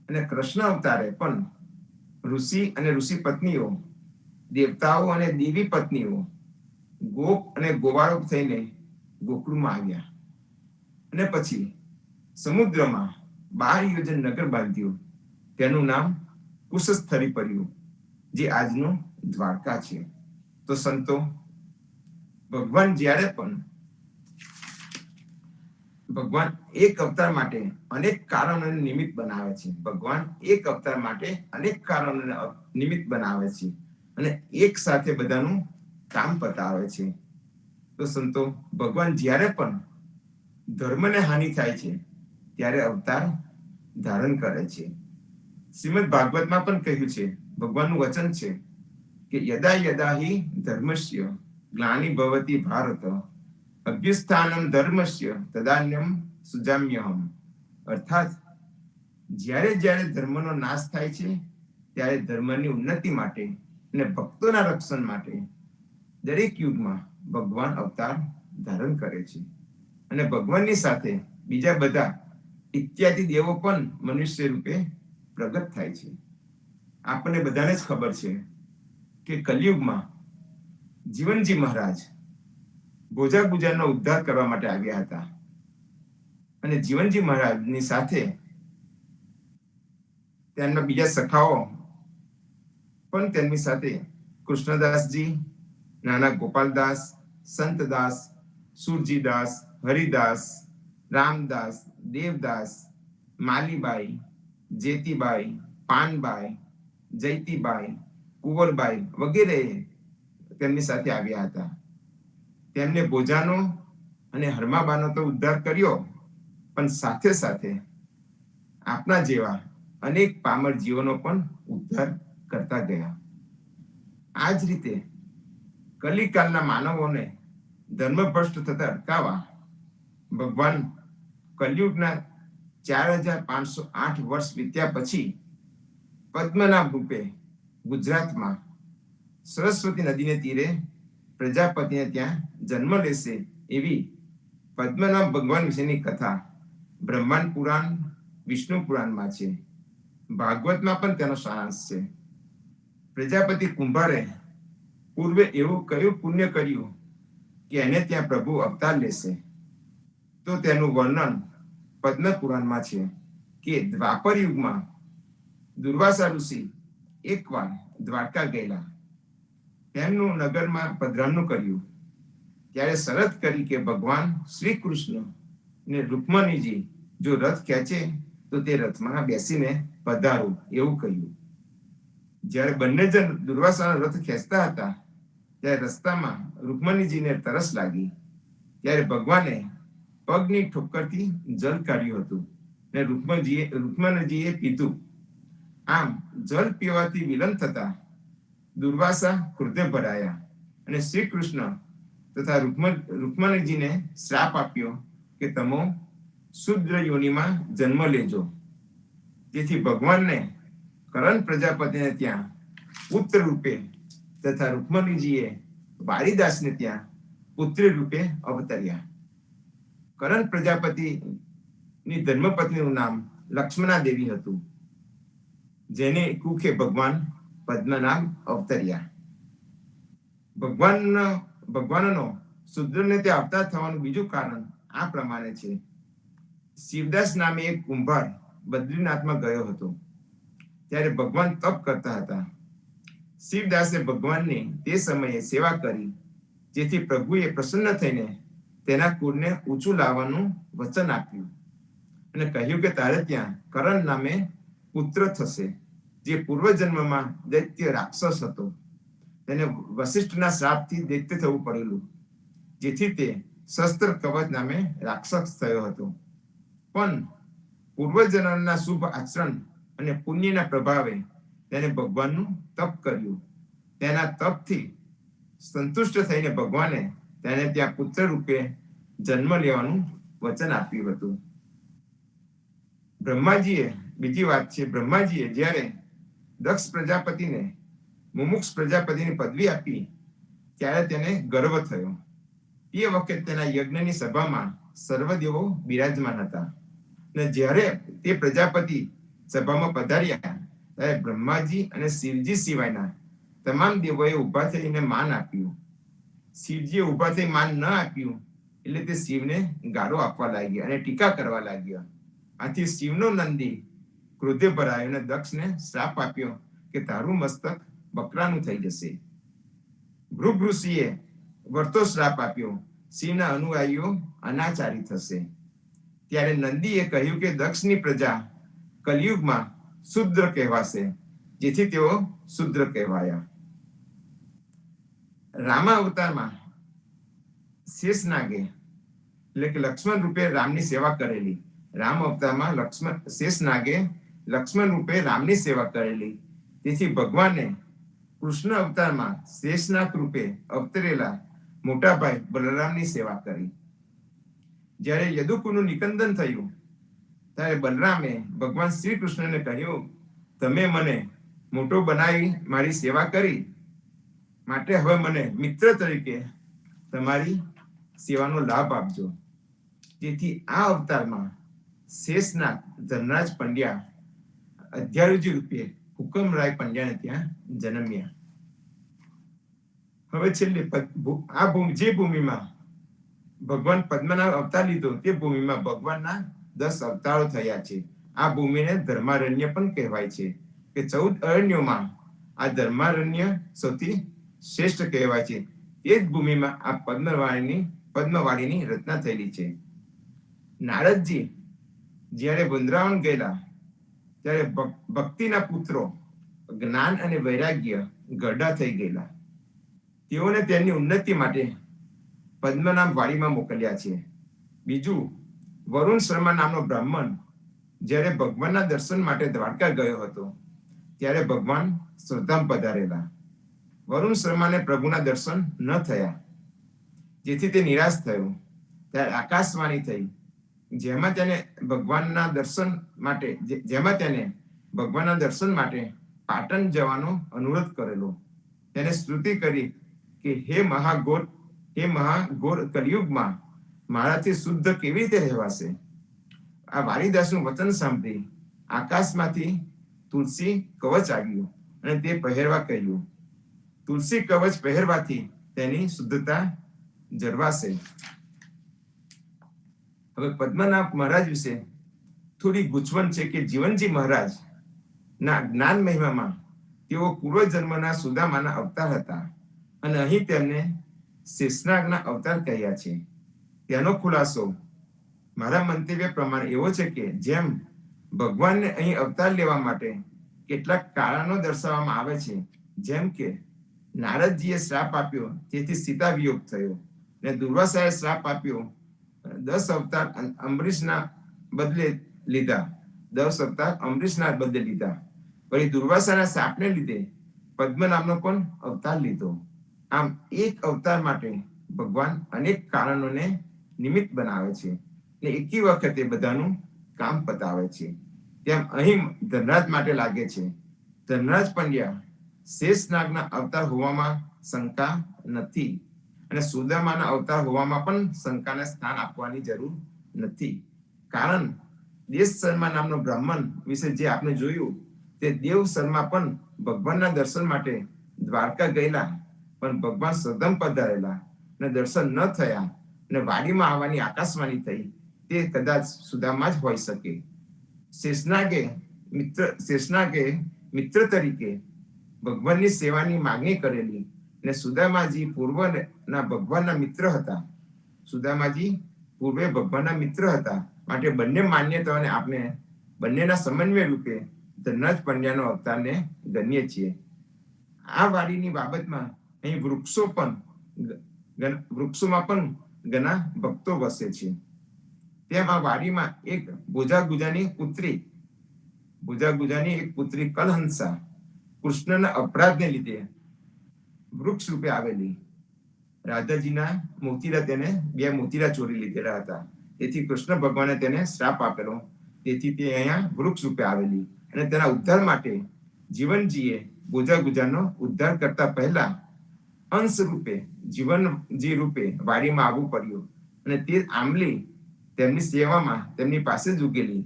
અને કૃષ્ણ અવતારે પણ ઋષિ અને ઋષિ પત્નીઓ, દેવતાઓ અને દેવી પત્નીઓ, ગોપ અને ગોવાળો થઈને ગોકુળમાં આવ્યા અને પછી સમુદ્રમાં 12 યોજન નગર બાંધ્યું. તેનું નામ કુશસ્થળી પડ્યું, જે આજનું દ્વારકા છે. તો સંતો, ભગવાન એક અવતાર માટે અનેક કારણોને નિમિત્ત બનાવે છે. ભગવાન એક અવતાર માટે અનેક કારણોને નિમિત્ત બનાવે છે અને એક સાથે બધાનું કામ પતાવે છે. તો સંતો, ભગવાન જ્યારે પણ ધર્મને હાનિ થાય છે ત્યારે અવતાર ધારણ કરે છે. શ્રીમદ ભાગવતમાં પણ કહ્યું છે, ભગવાનનું વચન છે કે યદા યદા હિ ધર્મસ્ય ગ્લાનિ ભવતિ ભારત અભ્યુત્થાનમ ધર્મસ્ય તદાન્યમ સુજામ્યહમ. અર્થાત જ્યારે જ્યારે ધર્મનો નાશ થાય છે ત્યારે ધર્મની ઉન્નતિ માટે અને ભક્તોના રક્ષણ માટે દરેક યુગમાં ભગવાન અવતાર ધારણ કરે છે અને ભગવાનની સાથે બીજા બધા ઇત્યાદિ દેવો પણ મનુષ્ય રૂપે પ્રગટ થાય છે. આપણને બધાને જ ખબર છે કે કલિયુગમાં જીવનજી મહારાજ ભોજા ગુજારનો ઉદ્ધાર કરવા માટે આવ્યા હતા અને જીવનજી મહારાજની સાથે તેમના બીજા સખાઓ પણ તેમની સાથે કૃષ્ણદાસજી, નાના ગોપાલદાસ, સંતદાસ, સુરજીદાસ, હરિદાસ, રામદાસ, દેવદાસ, માલીબાઈ, જેતીબાઈ, પાનબાઈ, જયતીબાઈ, કુંવરબાઈ વગેરે તેમની સાથે આવ્યા હતા. તેમને ભોજાનો અને હરમાબાનો તો ઉદ્ધાર કર્યો, પણ સાથે સાથે આપના જેવા અનેક પામર જીવોનો પણ ઉદ્ધાર કરતા ગયા. આ જ રીતે કલિકાલના માનવોને ધર્મભ્રષ્ટ થતા અટકાવવા ભગવાન કલિયુગના 4508 વર્ષ વીત્યા પછી પદ્મનાભ રૂપે ગુજરાતમાં સરસ્વતી નદીને તીરે પ્રજાપતિને ત્યાં જન્મ લેશે એવી પદ્મનાભ ભગવાન વિશેની કથા બ્રહ્માંડ પુરાણ, વિષ્ણુ પુરાણમાં છે. ભાગવતમાં પણ તેનો સારાંશ છે. પ્રજાપતિ કુંભારે પૂર્વે એવું કયું પુણ્ય કર્યું કે એને ત્યાં પ્રભુ અવતાર લેશે, તો તેનું વર્ણન પદ્મ પુરાણમાં છે કે દ્વાપર યુગમાં દુર્વાસા ઋષિ એકવાર દ્વારકા ગયેલા. તેમનું નગરમાં પધરામણું કર્યું ત્યારે શરત કરી કે ભગવાન શ્રી કૃષ્ણ ને રૂકમણીજી જો રથ ખેંચે તો તે રથમાં બેસીને પધારો એવું કહ્યું. જ્યારે બંને જણ દુર્વાસાનો રથ ખેંચતા હતા ત્યારે રસ્તામાં રૂકમણીજીને તરસ લાગી. ત્યારે ભગવાને પગની ઠોકરથી જલ કાઢ્યું હતું ને રૂકમણીજીએ પીધું. આમ જલ પીવાથી વિલન થતા દુર્વાસા ક્રોધે ભરાયા અને શ્રી કૃષ્ણ તથા રૂકમણીજીને શ્રાપ આપ્યો કે તમે શુદ્ર યોનિમાં જન્મ લેજો. તેથી ભગવાનને કરણ પ્રજાપતિને ત્યાં પુત્ર રૂપે તથા રૂકમણીજીએ વારીદાસને ત્યાં પુત્રી રૂપે અવતર્યા. કરણ પ્રજાપતિની ધર્મપત્નીનું નામ લક્ષ્મણા દેવી હતું, જેને કુખે ભગવાન પદ્મનાભ અવતર્યા. ભગવાનનો શુદ્રને તે અવતાર થવાનું બીજું કારણ આ પ્રમાણે છે. શિવદાસ નામે એક કુંભાર બદ્રીનાથમાં ગયો હતો. ત્યારે ભગવાન તપ કરતા હતા. શિવદાસે ભગવાનની તે સમયે સેવા કરી, જેથી પ્રભુએ પ્રસન્ન થઈને તેના કુળને ઊંચું લાવવાનું વચન આપ્યું અને કહ્યું કે તારે ત્યાં કરણ નામે પુત્ર થશે, જે પૂર્વજન્મમાં દૈત્ય રાક્ષસ હતો. તેને વશિષ્ઠના શ્રાપથી દૈત્ય થવું પડેલું, જેથી તે શસ્ત્ર કવચ નામે રાક્ષસ થયો હતો. પણ પૂર્વજન્મના શુભ આચરણ અને પુણ્યના પ્રભાવે તેને ભગવાનનું તપ કર્યું. તેના તપથી સંતુષ્ટ થઈને ભગવાને તેને ત્યાં પુત્ર રૂપે જન્મ લેવાનું વચન આપ્યું હતું. બીજી વાત છે, બ્રહ્માજીએ જ્યારે દક્ષ પ્રજાપતિને મુમુક્ષ પ્રજાપતિની પદવી આપી ત્યારે તેને ગર્વ થયો. એ વખતે તેના યજ્ઞની સભામાં સર્વદેવો બિરાજમાન હતા અને જ્યારે તે પ્રજાપતિ સભામાં પધાર્યા ત્યારે બ્રહ્માજી અને શિવજી સિવાયના તમામ દેવોએ ઊભા થઈને માન આપ્યું. શિવજીએ ઊભા થઈ માન ન આપ્યું એટલે તે શિવને ગાળો આપવા લાગ્યા અને ટીકા કરવા લાગ્યા. આથી શિવનો નંદી ક્રોધે ભરાયો અને દક્ષને શ્રાપ આપ્યો કે તારું મસ્તક બકરાનું થઈ જશે. ભૃગ ઋષિએ વર્તો શ્રાપ આપ્યો, શિવના અનુયાયીઓ અનાચારી થશે. ત્યારે નંદીએ કહ્યું કે દક્ષની પ્રજા કલયુગમાં શુદ્ર કહેવાશે, જેથી તેઓ શુદ્ર કહેવાયા. રામા અવતારમાં શેષનાગે એટલે કે લક્ષ્મણ રૂપે રામની સેવા કરેલી. રામ અવતારમાં શેષનાગે લક્ષ્મણ રૂપે રામની સેવા કરેલી. તેથી ભગવાને કૃષ્ણ અવતારમાં શેષનાગ રૂપે અવતરેલા મોટા ભાઈ બલરામની સેવા કરી. જ્યારે યદુકુળનું નિકંદન થયું ત્યારે બલરામે ભગવાન શ્રી કૃષ્ણને કહ્યું, તમે મને મોટો બનાવી મારી સેવા કરી, માટે હવે મને મિત્ર તરીકે તમારી સેવાનો લાભ આપજો. તેથી આ અવતારમાં શેષનાગ ધનરાજ પંડ્યા અધ્યારુજી રૂપે હુકમરાય પંડ્યાને ત્યાં જન્મ્યા. હવે છેલ્લે જે ભૂમિમાં ભગવાન પદ્મનાભ અવતાર લીધો તે ભૂમિમાં ભગવાનના 10 અવતારો થયા છે. આ ભૂમિને ધર્મારણ્ય પણ કહેવાય છે કે 14 અરણ્યોમાં આ ધર્મારણ્ય સૌથી શ્રેષ્ઠ કહેવાય છે. તે જ ભૂમિમાં આ પદ્મવાણીની રચના થયેલી છે. નારદજી જ્યારે વૃંદાવન ગયેલા ત્યારે ભક્તિના પુત્રો જ્ઞાન અને વૈરાગ્ય ગરડા થઈ ગયેલા. તેઓને તેમની ઉન્નતિ માટે પદ્મનાભ વાડીમાં મોકલ્યા છે. બીજું, વરુણ શર્મા નામનો બ્રાહ્મણ જ્યારે ભગવાનના દર્શન માટે દ્વારકા ગયો હતો ત્યારે ભગવાન શ્રદ્ધામાં પધારેલા. વરુણ શર્માને પ્રભુના દર્શન ન થયા, જેથી તે નિરાશ થયો. ત્યારે આકાશવાણી થઈ, જેમાં તેને ભગવાનના દર્શન માટે પાટણ જવાનો અનુરોધ કરેલો. તેને સ્તુતિ કરી કે હે મહાઘોર કલયુગમાં મારાથી શુદ્ધ કેવી રીતે રહેવાશે. આ વારીદાસનું વચન સાંભળી આકાશમાંથી તુલસી કવચ આવ્યું અને તે પહેરવા કહ્યું. તુલસી કવચ પહેરવાથી તેની શુદ્ધતા જળવાશે. હવે પદ્મનાભ મહારાજ વિશે થોડી ગૂંચવણ છે કે જીવનજી મહારાજ ના જ્ઞાન મહિમામાં તેઓ પૂર્વજન્મના સુદામાના અવતાર હતા અને અહીં તેમને શેષનાગના અવતાર કહ્યા છે. તેનો ખુલાસો મારા મંતવ્ય પ્રમાણે એવો છે કે જેમ ભગવાનને અહીં અવતાર લેવા માટે કેટલાક કારણો દર્શાવવામાં આવે છે, જેમ કે નારદજીએ શ્રાપ આપ્યો તેથી સીતા વિયોગ થયો, અને દુર્વાસાએ શ્રાપ આપ્યો 10 અવતાર અંબરીશના બદલે લીધા. વળી દુર્વાસાના શાપને લીધે પદ્મનાભનો પણ અવતાર લીધો. આમ એક અવતાર માટે ભગવાન અનેક કારણોને નિમિત્ત બનાવે છે અને એકી વખતે બધાનું કામ પતાવે છે. તેમ અહીં ધનરાજ માટે લાગે છે. ધનરાજ પંડ્યા શેષનાગના અવતાર હોવામાં શંકા નથી અને સુદામાના અવતાર હોવામાં પણ શંકાને સ્થાન આપવાની જરૂર નથી. કારણ દેશ શર્મા નામનો બ્રાહ્મણ વિશે જે આપણે જોયું તે દેવ શર્મા પણ ભગવાનના દર્શન માટે દ્વારકા ગયેલા, પણ ભગવાન સદમ પધારેલા અને દર્શન ન થયા અને વાડીમાં આવવાની આકાશવાણી થઈ, તે કદાચ સુદામા જ હોઈ શકે. શેષનાગે મિત્ર તરીકે ભગવાનની સેવાની માંગણી કરેલી અને સુદામાજી પૂર્વના ભગવાનના મિત્ર હતા. સુદામાજી પૂર્વે ભગવાનના મિત્ર હતા, માટે બંને માન્યતાઓને આપણે બંનેના સમન્વય રૂપે ધનરાજ પંડ્યાનો અવતારને ગણીએ છીએ. આ વાડીની બાબતમાં અહીં વૃક્ષોમાં પણ ઘણા ભક્તો વસે છે. તેમાં વાડીમાં એક ભોજા ગુજાની એક પુત્રી કલહંસા કૃષ્ણના અપરાધને લીધે વૃક્ષ રૂપે આવેલી. રાધાજીના મોતીડા તેને 2 મોતીડા ચોરી લીધેલા હતા, તેથી કૃષ્ણ ભગવાને તેને શ્રાપ આપેલો, તેથી તે અહીંયા વૃક્ષ રૂપે આવેલી. અને તેના ઉદ્ધાર માટે જીવનજીએ ભોજા ગુજાનો ઉદ્ધાર કરતા પહેલા અંશ રૂપે જીવનજી રૂપે વાડીમાં આવવું પડ્યું. અને તે આંબલી તેમની સેવામાં તેમની પાસે જ ઉગેલી.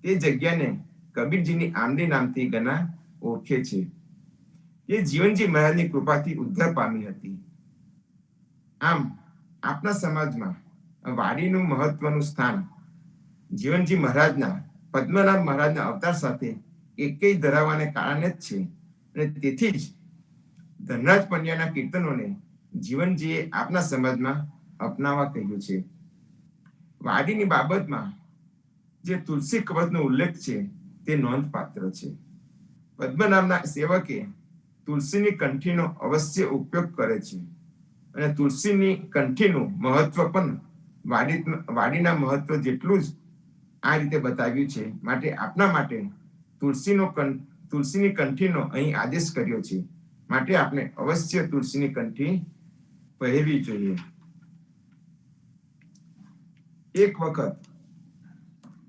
તે જગ્યાને કબીરજીની આંબલી નામથી ઘણા ઓળખે છે. તે જીવનજી મહારાજની કૃપાથી ઉદ્ધાર પામી હતી. આમ આપણા સમાજમાં વાડીનું મહત્વનું સ્થાન જીવનજી મહારાજના પદ્મનાભ મહારાજના અવતાર સાથે એકેય ધરાવવાને કારણે જ છે. અને તેથી જ ધનરાજ પંડ્યાના કીર્તનોને જીવનજીએ આપણા સમાજમાં અપનાવવા કહ્યું છે. વાડીની બાબતમાં જે તુલસી કવચનો ઉલ્લેખ છે તે નોંધપાત્ર છે. પદ્મનાભના સેવકે તુલસીની કંઠીનો અવશ્ય ઉપયોગ કરે છે, અને તુલસીની કંઠીનું મહત્વ પણ વાડીના મહત્વ જેટલું જ આ રીતે બતાવ્યું છે. માટે આપના માટે તુલસીની કંઠીનો અહીં આદેશ કર્યો છે. માટે આપણે અવશ્ય તુલસીની કંઠી પહેરવી જોઈએ. એક વખત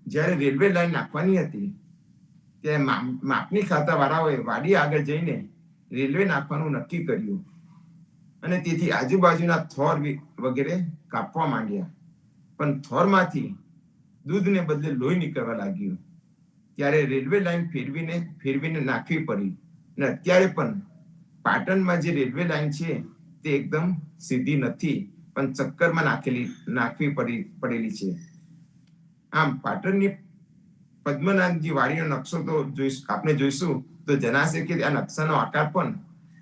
જ્યારે રેલવે લાઈન નાખવાની હતી, ત્યારે માપની ખાતા વાળાઓએ વાડી આગળ જઈને રેલવે નાખવાનું નક્કી કર્યું, અને તેથી આજુબાજુના થોર વગેરે કાપવા માંડ્યા. પણ થોરમાંથી દૂધને બદલે લોહી નીકળવા લાગ્યું. ત્યારે રેલવે લાઈન ફેરવીને નાખવી પડી. અને અત્યારે પણ પાટણમાં જે રેલવે લાઈન છે તે એકદમ સીધી નથી, પણ ચક્કરમાં નાખવી પડેલી છે. આમ પાટણની પદ્મનાભજી વાડીનો નકશો તો આપણે જોઈશું તો જણાશે કે આ નકશાનો આકાર પણ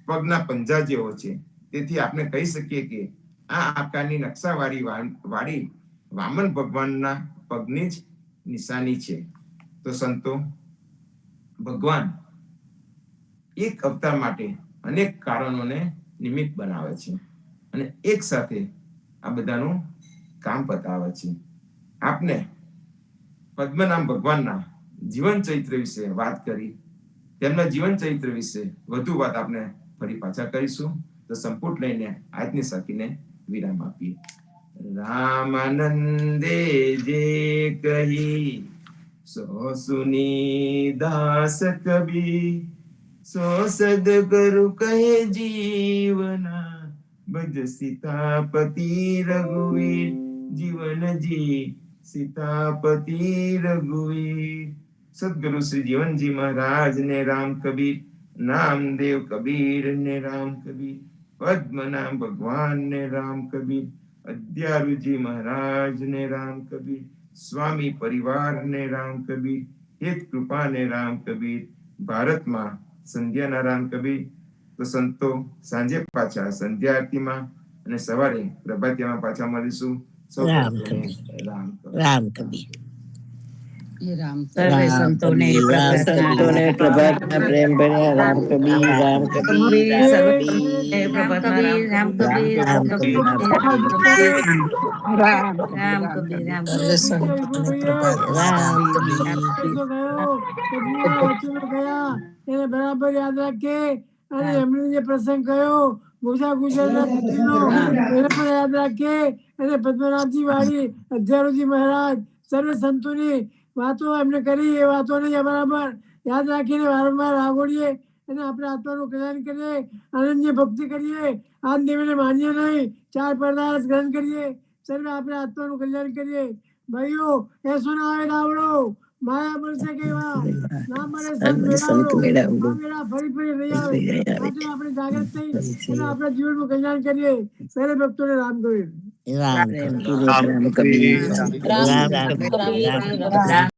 પગના પંજા જેવો છે. તેથી આપણે કહી શકીએ કે આ આકારની નકશાવાળી વાડી વામન ભગવાનના પગની જ નિશાની છે. તો સંતો, ભગવાન એક અવતાર માટે અનેક કારણોને નિમિત્ત બનાવે છે, અને એક સાથે આ બધાનું કામ પતાવે છે. આપને પદ્મનાભ ભગવાનના જીવન ચરિત્ર વિશે વાત કરી. તેમના જીવન ચરિત્ર વિશે વધુ વાત આપણે ફરી પાછા કરીશું. તો સંપુટ લઈને આજની સખીને વિરામ આપીએ. રામાનંદે જે કહી સો સુની દાસ કબીર, સો સદગુરુ કહે જીવના, ભજ સીતાપતિ રઘુવીર, જીવનજી સીતાપતિ રઘુવીર. સદગુરુ શ્રી જીવનજી મહારાજ ને રામ કબીર, નામદેવ કબીર ને રામ કબીર, પદ્મનાભ ભગવાન ને રામ કબીર, અદ્યારુજી મહારાજ ને રામ કબીર, સ્વામી પરિવાર ને રામ કબીર, હિત કૃપા ને રામ કબીર, ભારતમાં સંધ્યાના રામ કબીર. તો સંતો, સાંજે પાછા સંધ્યા આરતીમાં અને સવારે પ્રભાતિયામાં પાછા મળીશું. રામ કબીર. રામ કબીર. સર્વે સંતોને પ્રભાતના પ્રેમ ભર્યા રામ કબીર, રામ કબીર, રામ કબીર, રામ કબીર, રામ કબીર. સર્વે સંતોને પ્રભાતના રામ કબીર. એને બરાબર યાદ રાખે. અને એમને જે પ્રસંગ કયો ભોજા ગુજરાતના પુત્રીનો એને પણ યાદ રાખે. અને પદ્મનાભજી વાળી, અધ્યારોજી મહારાજ, સર્વે સંતોની વાતો એમને કરી, એ વાતોને બરાબર યાદ રાખીને વારંવાર આગોડીએ અને આપણે આત્માનું કલ્યાણ કરીએ, આનંદની ભક્તિ કરીએ, આ દેવીને માનીએ નહીં, 4 પદાર્થ ગ્રહણ કરીએ, સર્વે આપણે આત્માનું કલ્યાણ કરીએ. ભાઈઓ, એસો ના આવે દાવડો, માયા મળશે કેવા ના મળે સંત મેળાવડો, આ મેળા ફરી નહીં આવે. આજે આપણે જાગૃત થઈ અને આપણા જીવનનું કલ્યાણ કરીએ. સર્વે ભક્તોને રામ કબીર. રામ કબીર, રામ કબીર, રામ કબીર, રામ કબીર.